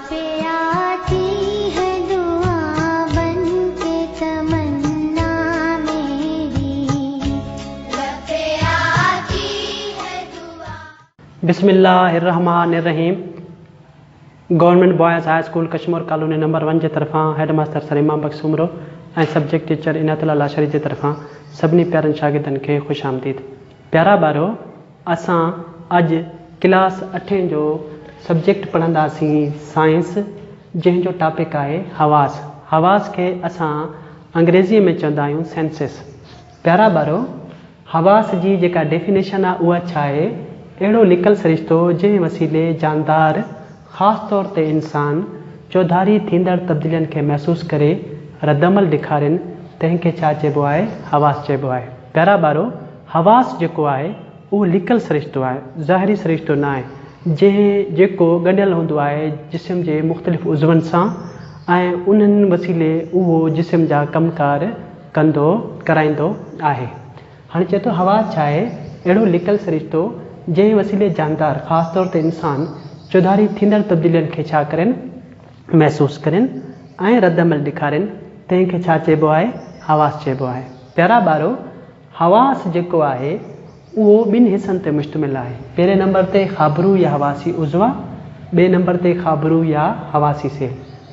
बिस्मिल्लाहिर्रहमानिर्रहीम। Government boys high school Kashmir colony number 1 जे तरफ़ां हेड मास्टर सलीमा बख्शुमरो ऐं सब्जेक्ट टीचर عنايت लاشاري जे तरफ़ां सभिनी प्यारनि शागिर्दनि खे ख़ुश आमदीद। प्यारा ॿारो, असां अॼु क्लास 8 जो सब्जेक्ट पढ़ंदासीं साइंस, जंहिंजो टॉपिक आहे हवास। हवास खे असां अंग्रेज़ीअ में चवंदा आहियूं सेंसिस। प्यारा ॿारो, हवास जी जेका डेफिनेशन आहे उहा छा आहे? अहिड़ो लिकल सरिश्तो जंहिं वसीले जानदार, ख़ासि तौर ते इंसान, चौधारी थींदड़ तब्दीलियुनि खे महसूसु करे रदमल ॾेखारीनि, तंहिंखे छा चइबो आहे? हवास चइबो आहे। प्यारा ॿारो, हवास जेको आहे उहो लिकल सरिश्तो आहे, ज़ाहिरी सरिश्तो न आहे, जेको गॾियल हूंदो आहे जिस्म जे मुख़्तलिफ़ उज़वनि सां ऐं उन्हनि वसीले उहो जिस्म जा कमकार कराईंदो आहे। हाणे चए थो हवास छा आहे? अहिड़ो लिकल सरिश्तो जंहिं वसीले जानदार, ख़ासि तौर ते इंसान, चौधारी थींदड़ तब्दीलियुनि खे छा करनि? महसूसु करनि ऐं रदमल ॾेखारीनि, तंहिंखे छा चइबो आहे? हवास चइबो आहे। प्यारा ॿारो, हवास जेको आहे उहो ॿिनि हिसनि ते मुश्तमिल आहे। पहिरें नंबर ते ख़ाबरू या हवासी उज़वा, ॿिए नंबर ते ख़ाबरू या हवासी सेल।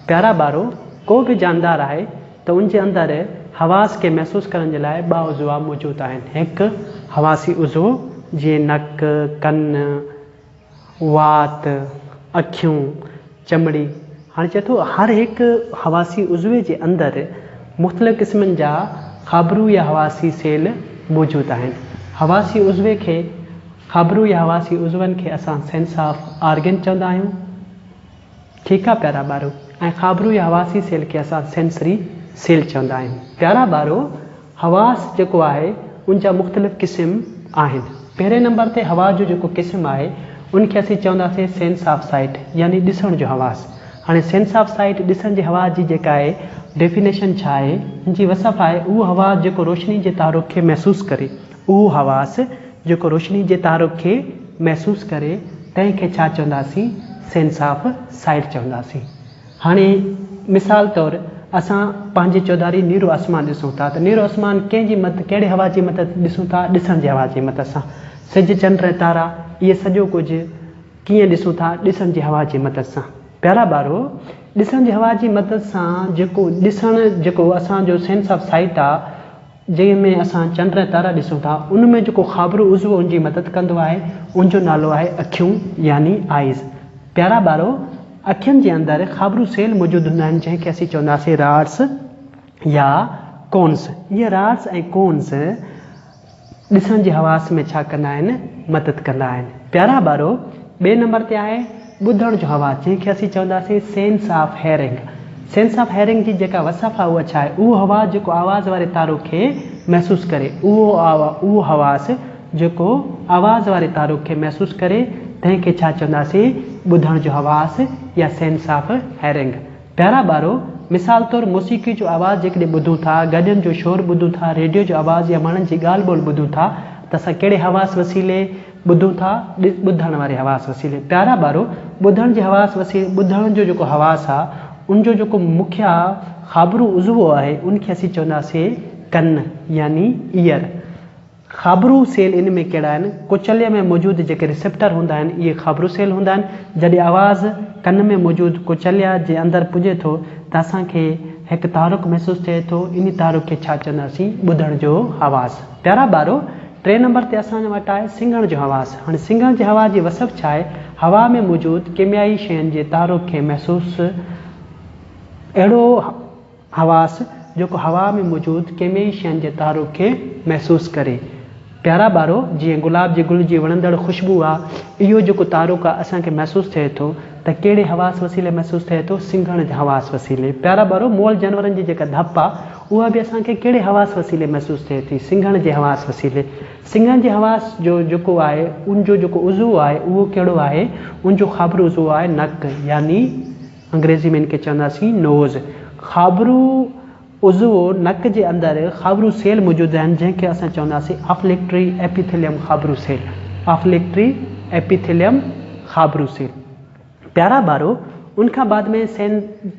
प्यारा ॿारो, को बि जानदार आहे त उनजे अंदरि हवास खे महसूसु करण जे लाइ ॿ उज़वा मौजूदु आहिनि। हिकु हवासी उज़वो जीअं नक, कन, वात, अखियूं, चमड़ी। हाणे चए थो हर हिकु हवासी उज़वे जे अंदरि मुख़्तलिफ़ क़िस्मनि जा ख़ाबरू या हवासी सेल मौजूदु आहिनि। हवासी उज़वे खे, ख़ाबरू या हवासी उज़वनि खे असां सेंस ऑफ ऑर्गन चवंदा आहियूं। ठीकु आहे प्यारा ॿारो? ऐं ख़ाबरू या हवासी सेल खे असां सेंसरी सेल चवंदा आहियूं। प्यारा ॿारो, हवास जेको आहे उनजा मुख़्तलिफ़ क़िस्म आहिनि। पहिरें नंबर ते हवा जो जेको क़िस्म आहे उनखे असीं चवंदासीं सेंस ऑफ साइट, यानी ॾिसण जो हवास। हाणे सेंस ऑफ साइट, ॾिसण जे हवा जी जेका आहे डेफिनेशन छा आहे, हुनजी वसफ़ आहे उहो हवा जेको रोशनी जे तारुक खे महसूसु करे, उहो हवास जेको रोशनी जे तारुक खे महसूसु करे, तंहिंखे छा चवंदासीं? सेंस ऑफ साइट चवंदासीं। हाणे मिसाल तौरु असां पंहिंजे चौधारी नीरो आसमान ॾिसूं था, त नीरो आसमान कंहिंजी मदद, कहिड़े हवा जी मदद ॾिसूं था? ॾिसण जी हवा जी मदद सां। सिज, चंड ऐं तारा, इहे सॼो कुझु कीअं ॾिसूं था? ॾिसण जी हवा जी मदद सां। प्यारा ॿारो, ॾिसण जी हवा जी मदद सां जेको ॾिसणु, जेको असांजो सेंस ऑफ साइट आहे, जंहिंमें असां चंड ऐं तारा ॾिसूं था, उन में जेको ख़ाबरू उज़वो उनजी मदद कंदो आहे, उनजो नालो आहे अखियूं, यानी आइज़। प्यारा ॿारो, अखियुनि जे अंदरि ख़ाबरू सेल मौजूदु हूंदा आहिनि, जंहिंखे असीं चवंदासीं राड्स या कोन्स। इहे राड्स ऐं कोन्स ॾिसण जी हवास में छा कंदा आहिनि? मदद कंदा आहिनि। प्यारा ॿारो, ॿिए नंबर ते आहे ॿुधण जो हवास, जंहिंखे असीं चवंदासीं sense of hearing. Sense of hearing जी जेका वसफ़ आहे उहा छा आहे? उहो हवा जेको आवाज़ वारे तारो खे महसूसु करे, उहो हवास जेको आवाज़ वारे तारो खे महसूसु करे, तंहिंखे छा चवंदासीं? ॿुधण जो हवास या सेंस ऑफ हेयरिंग। प्यारा ॿारो, मिसाल तौरु मौसीक़ी जो आवाज़ जेकॾहिं ॿुधूं था, गाॾियुनि जो शोर ॿुधूं था, रेडियो जो आवाज़ या माण्हुनि जी ॻाल्हि ॿोल ॿुधूं था, त असां कहिड़े हवास वसीले ॿुधूं था? ॿुधण वारे हवास वसीले। प्यारा ॿारो, ॿुधण जे हवास वसीले, ॿुधण जो जेको हवास आहे उनजो जेको मुख्य ख़ाबरू उज़वो आहे उनखे असीं चवंदासीं कन, यानी ईयर। ख़ाबरू सेल इन में कहिड़ा आहिनि? कुचलिया में मौजूदु जेके रिसेप्टर हूंदा आहिनि, इहे ख़ाबरू सेल हूंदा आहिनि। जॾहिं आवाज़ कन में मौजूदु कुचलिया जे अंदरि पुॼे थो त असांखे हिकु तारुक महसूसु थिए थो, इन तारुक खे छा चवंदासीं? ॿुधण जो हवास। प्यारा ॿारो, टे नंबर ते असांजे वटि आहे सिंघण जो हवास। हाणे सिंघण जी हवा जी वसफ़ छा आहे? हवा में मौजूदु केमियाई शयुनि जे तारुक खे महसूसु, अहिड़ो हवास जेको हवा में मौजूदु केमियाई शयुनि जे तारुक खे महसूसु करे। प्यारा ॿारो, जीअं गुलाब जे गुल जी वणंदड़ ख़ुशबू आहे, इहो जेको तारुक आहे असांखे महसूसु थिए थो, त कहिड़े हवास वसीले महसूसु थिए थो? सिंघण जे हवास वसीले। प्यारा ॿारो, मोल जानवरनि जी जेका धप आहे उहा बि असांखे कहिड़े हवास वसीले महसूसु थिए थी? सिंघण जे हवास वसीले। सिंघण जे हवास जो जेको आहे उनजो जेको उज़वो आहे उहो कहिड़ो आहे? उनजो ख़ाबरू उज़वो आहे नक, यानी अंग्रेज़ी में इनखे चवंदासीं नोज़। ख़ाबरू उज़वो नक जे अंदरि ख़ाबरू सेल मौजूदु आहिनि, जंहिंखे असां चवंदासीं ऑफ्लेक्ट्री एपिथेलियम ख़ाबरू सेल। ऑफ्लेक्ट्री एपिथेलियम ख़ाबरू सेल। प्यारा ॿारो, उनखां बाद में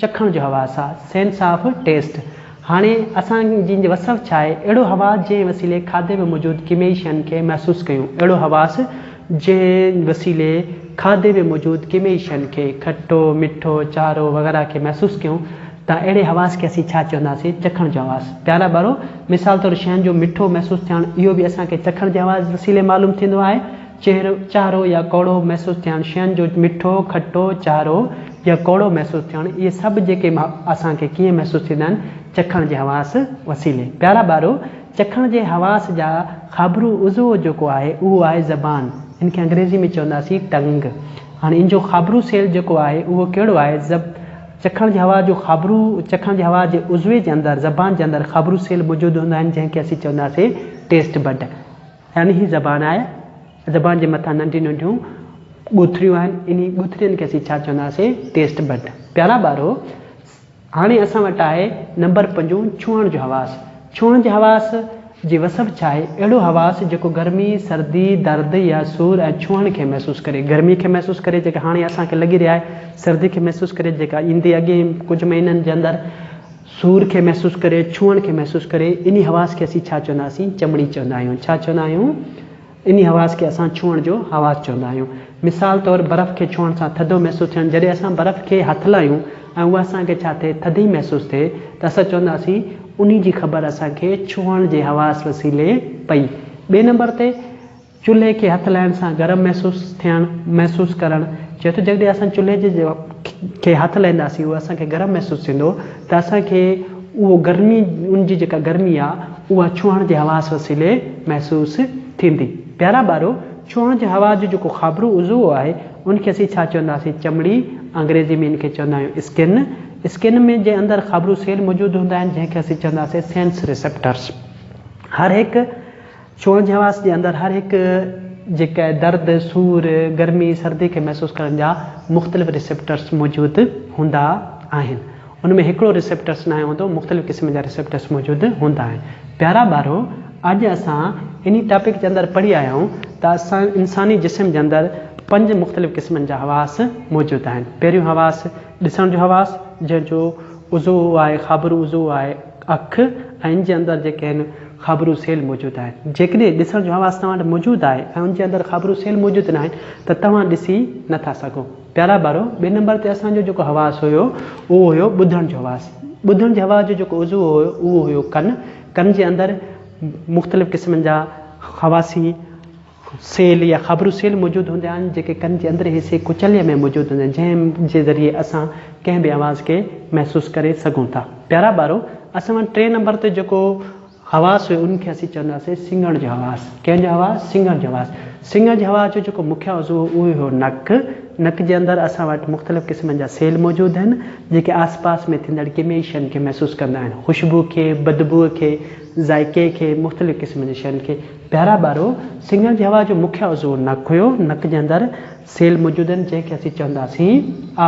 चखण जो हवास आहे, सेंस ऑफ टेस्ट। हाणे असांजी वसफ़ छा आहे, अहिड़ो हवास जे वसीले खाधे में मौजूदु कीमई शयुनि खे महसूसु कयूं, अहिड़ो हवास जे वसीले खाधे में मौजूदु कीमई शयुनि खे खटो मिठो चारो वग़ैरह खे महसूसु कयूं त अहिड़े हवास खे असीं छा चवंदासीं, चखण जो हवास। प्यारा ॿारो, मिसाल तौरु शयुनि जो मिठो महसूसु थियणु इहो बि असांखे चखण जे हवास वसीले मालूम थींदो आहे। चारो या कौड़ो महसूसु थियणु, शयुनि जो मिठो खटो चारो या कौड़ो महसूसु थियणु, इहे सभु जेके असांखे कीअं महसूसु थींदा आहिनि, चखण जे हवास वसीले। प्यारा ॿारो, चखण जे हवास जा ख़ाबरू उज़वो जेको आहे उहो आहे ज़बान, इनखे अंग्रेज़ी में चवंदासीं टंग। हाणे इन जो ख़ाबरू सेल जेको आहे उहो कहिड़ो आहे, चखण जे हवा जो ख़ाबरू, चखण जे हवा जे उज़वे जे अंदरि ज़बान जे अंदरि ख़ाबरू सेल मौजूदु हूंदा आहिनि जंहिंखे असीं चवंदासीं टेस्ट बड। यानी ही ज़बान आहे, ज़बान जे मथां नंढियूं नंढियूं ॻुथरियूं आहिनि, इन ॻुथरियुनि खे असीं छा चवंदासीं, टेस्ट बड। प्यारा ॿारो, हाणे असां वटि आहे नंबर 5 छुअण जो हवास। छुअण जे हवास जी वसफ़ छा आहे, अहिड़ो हवास जेको गर्मी सर्दी दर्द या सूर ऐं छुअण खे महसूसु करे, गर्मी खे महसूसु करे जेका हाणे असांखे लॻी रहिया आहे, सर्दी खे महसूसु करे जेका ईंदी अॻे कुझु महीननि जे अंदरि, सूर खे महसूसु करे छुअण खे महसूसु करे, इन हवास खे असीं छा चवंदासीं, चमड़ी चवंदा आहियूं। छा चवंदा आहियूं, इन हवास खे असां छुअण जो हवास चवंदा आहियूं। मिसाल तौरु बर्फ़ खे छुअण सां थधो महसूसु थियणु, जॾहिं असां बर्फ़ खे हथु लायूं ऐं उहा असांखे छा थिए, थधी महसूसु थिए त असां चवंदासीं उन जी ख़बर असांखे छुअण जे हवास वसीले पई। ॿिए नंबर ते चुल्हे खे हथु लाइण सां गरम महसूसु करणु, चए थो जॾहिं असां चुल्हे खे हथु लाहींदासीं उहो असांखे गरम महसूसु थींदो त असांखे उहो गर्मी, उनजी जेका गर्मी आहे उहा छुअण जे हवास वसीले महसूसु थींदी। प्यारा ॿारो, छुअण जे हवा जो जेको ख़ाबरू उज़वो आहे उनखे असीं छा चवंदासीं, चमड़ी, अंग्रेज़ी में इनखे चवंदा आहियूं स्किन। स्किन में जे अंदरि ख़ाबरू सेल मौजूदु हूंदा आहिनि जंहिंखे असीं चवंदासीं सेंस रिसेप्टर्स। हर हिकु छुअण जे हवास जे अंदरि हर हिकु जेका दर्द सूर गर्मी सर्दी खे महसूसु करण जा मुख़्तलिफ़ रिसेप्टर्स मौजूदु हूंदा आहिनि। उनमें हिकिड़ो रिसेप्टर्स न हूंदो, मुख़्तलिफ़ क़िस्म जा रिसेप्टर्स मौजूदु हूंदा आहिनि। प्यारा ॿारो, अॼु असां इन टॉपिक जे अंदरि पढ़ी आया आहियूं त असां इंसानी जिस्म जे अंदरि 5 मुख़्तलिफ़ क़िस्मनि जा हवास मौजूदु आहिनि। पहिरियों हवास ॾिसण जो हवास, जंहिंजो उज़वो आहे, ख़ाबरू उज़वो आहे अखि, ऐं इन जे अंदरि जेके आहिनि ख़ाबरू सेल मौजूदु आहिनि। जेकॾहिं ॾिसण जो हवास तव्हां वटि मौजूदु आहे ऐं उनजे अंदरि ख़ाबरू सेल मौजूदु न आहिनि त तव्हां ॾिसी नथा सघो। प्यारा ॿारो, ॿिए नंबर ते असांजो जेको हवास हुयो उहो हुयो ॿुधण जो हवास। ॿुधण जे हवास जो जेको उज़वो हुयो उहो हुयो कन जे अंदरि मुख़्तलिफ़ क़िस्मनि जा हवासी सेल या ख़ाबरू सेल मौजूदु हूंदा आहिनि जेके कन जे अंदरि हिसे कुचलीअ में मौजूदु हूंदा आहिनि, जंहिं जे ज़रिए असां कंहिं बि आवाज़ खे महसूसु करे सघूं था। प्यारा ॿारो, असां वटि 3 नंबर ते जेको हवास हुयो उनखे असीं चवंदासीं सिंगण जो हवास। कंहिंजो हवास, सिंगण जो हवास। सिंगण जे हवास जो जेको मुख्य उज़वो उहो हुयो नक जे अंदरि असां वटि मुख़्तलिफ़ क़िस्मनि जा सेल मौजूदु आहिनि जेके आसपास में थींदड़ कीमई शयुनि खे महसूसु कंदा आहिनि, ख़ुशबू खे, बदबूअ खे, ज़ाइके खे, मुख़्तलिफ़ क़िस्म जी शयुनि खे। प्यारा ॿारो, सिंगण जी हवा जो मुख्य उज़वो नक हुयो, नक जे अंदरि सेल मौजूदु आहिनि जंहिंखे असीं चवंदासीं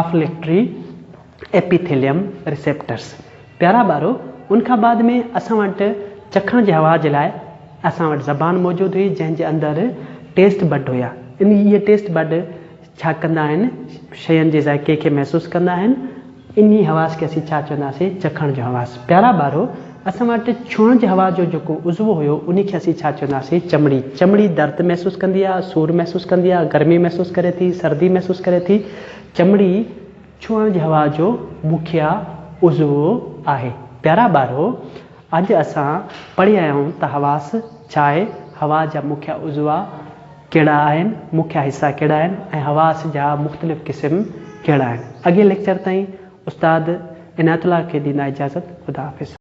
ऑफ्लेक्टरी एपिथेलियम रिसेप्टर्स। प्यारा ॿारो, उनखां बाद में असां वटि चखण जे हवा जे लाइ असां वटि ज़बान मौजूदु हुई जंहिंजे अंदरि टेस्ट बड हुया। इहे टेस्ट बड छा कंदा आहिनि, शयुनि जे ज़ाइके खे महसूसु कंदा आहिनि। इन हवास खे असीं छा चवंदासीं, चखण जो हवास। प्यारा ॿारो, असां वटि छुअण जे हवा जो जेको उज़वो हुयो उनखे असीं छा चवंदासीं, चमड़ी। चमड़ी दर्द महसूसु कंदी आहे, सूर महसूसु कंदी आहे, गर्मी महसूसु करे थी, सर्दी महसूसु करे थी। चमड़ी छुअण जी हवा जो मुख्य उज़वो आहे। प्यारा ॿारो, अॼु असां पढ़ी आया आहियूं त हवास छा आहे, हवा जा मुख्य उज़वा कहिड़ा आहिनि, मुख्य हिसा कहिड़ा आहिनि ऐं हवास जा मुख़्तलिफ़ क़िस्म कहिड़ा आहिनि। अॻे लेक्चर ताईं उस्ताद عنايت खे ॾींदा इजाज़त। ख़ुदा हाफ़िज़।